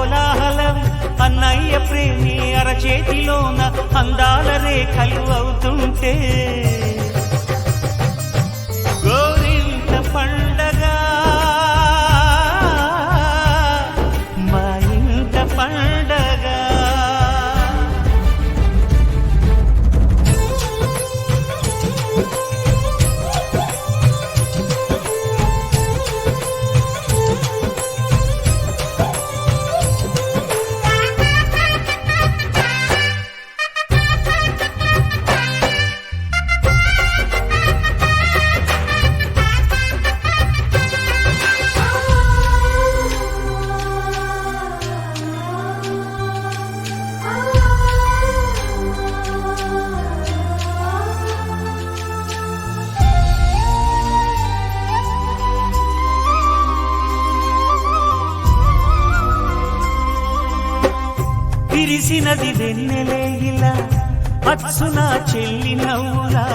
కోలాహలం అన్నయ్య ప్రేమి అరచేతిలోన అందాల రేఖలు అవుతుంటే గోరింట పండగ మా ఇంట పండగ. విరిసినది వెన్నెలే ఇలా అచ్చున చెల్లి నవ్వులా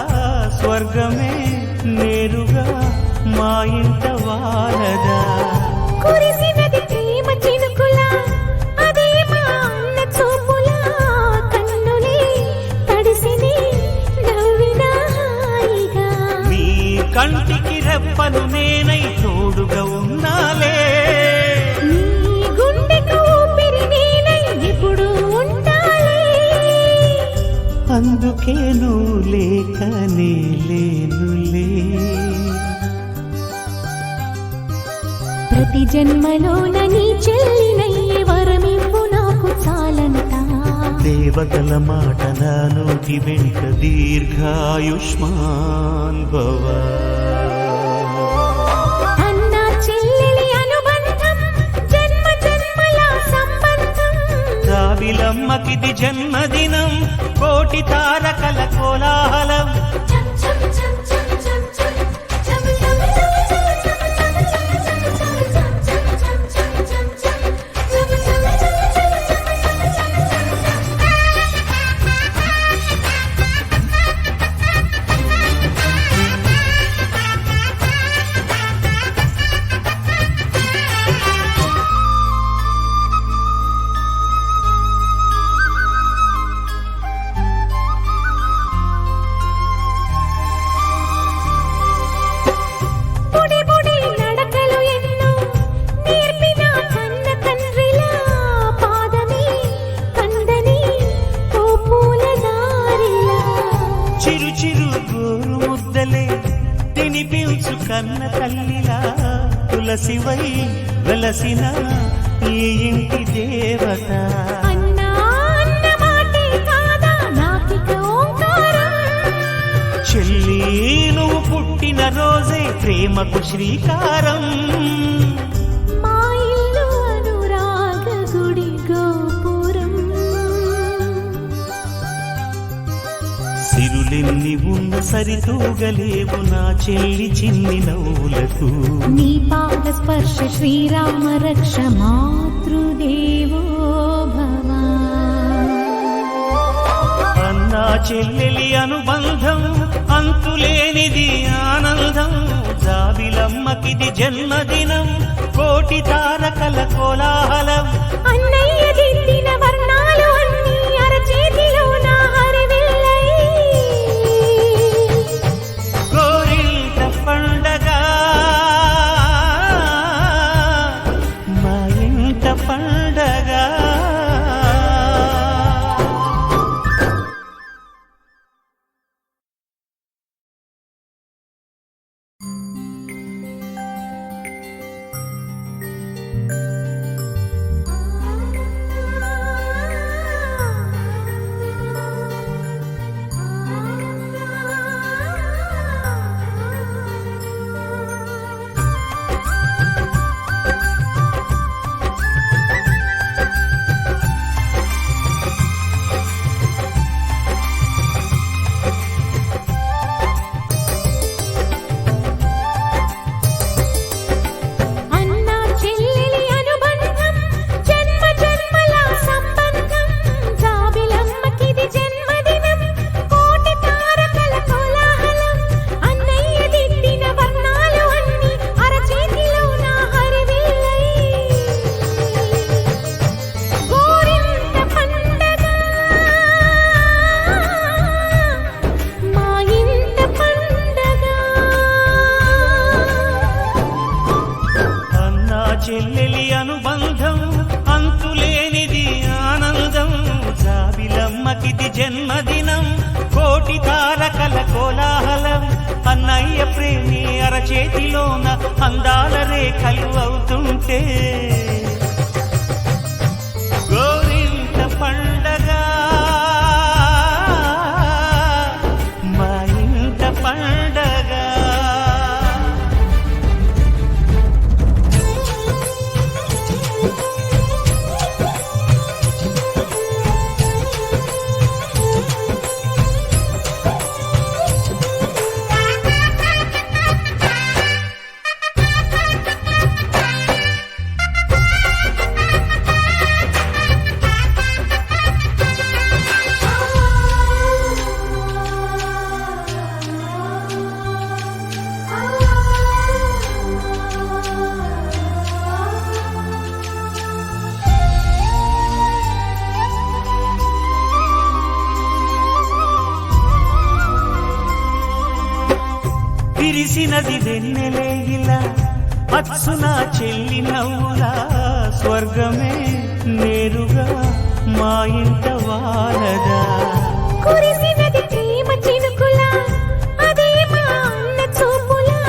స్వర్గమే నేరుగా మా ఇంట వారదా. కురిసినది ప్రేమ చినుకులా అదే మా అన్న చూపులా కన్నులే తడిసిని నవ్వినా హాయిగా. నీ కంటికి రెప్పను నేనై తోడుగా ఉన్నాలే. అందుకే నువ్వు లేకనే లేనులే. ప్రతి జన్మలోన నీ చెల్లినయ్యే వరమివ్వు నాకు చాలంట. దేవతల మాట నా నోటి వెంట దీర్ఘాయుష్మాన్ భవ. అన్న చెల్లెలి అనుబంధం జన్మ జన్మల సంబంధం. రావిలమ్మకిది జన్మదినం కోటి తారకల కోలాహలం. చిరు చిరు గోరు ముద్దలే తినిపించు కన్న తల్లిలా తులసివై వెలసిన ఈ ఇంటి దేవత. చెల్లి నువ్వు పుట్టిన రోజే ప్రేమకు శ్రీకారం. సిరులెన్ని ఉన్న సరితూగలేవు నా చెల్లి చిన్ని నవ్వులకు. నీ పాద స్పర్శ శ్రీరామ రక్ష మాతృదేవో భవ. అన్నా చెల్లెలి అనుబంధం అంతులేనిది ఆనందం. జాబిలమ్మకిది జన్మదినం కోటి తారకల కోలాహలం. అన్నయ్య దిద్దిన వర్ణాలు అన్నీ అరచేతిలో నా హరివిల్లై. గోరింట పండగ మా ఇంట పండగ. గోరింట పండగ మా ఇంట పండగ. విరిసినది వెన్నెలే ఇలా అచ్చున చెల్లి నవ్వులా స్వర్గమే నేరుగా మా ఇంట వారదా. కురిసినది ప్రేమ చినుకులా అదే మా అన్న చూపులా.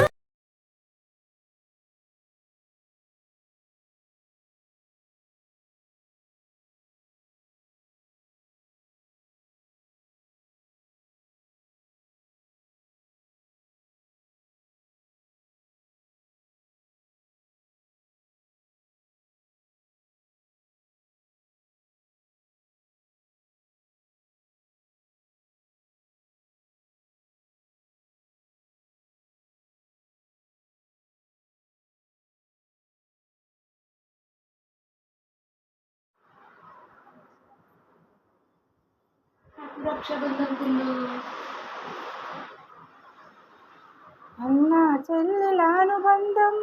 అన్న చెల్లెల అనుబంధం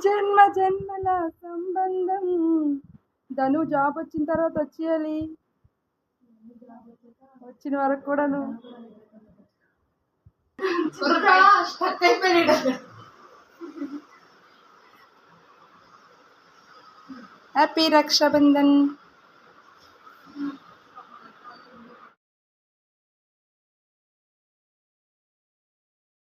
జన్మ జన్మల సంబంధం. ధను జాబ్ వచ్చిన తర్వాత వచ్చేయాలి, వచ్చిన వరకు కూడా హ్యాపీ రక్షాబంధన్.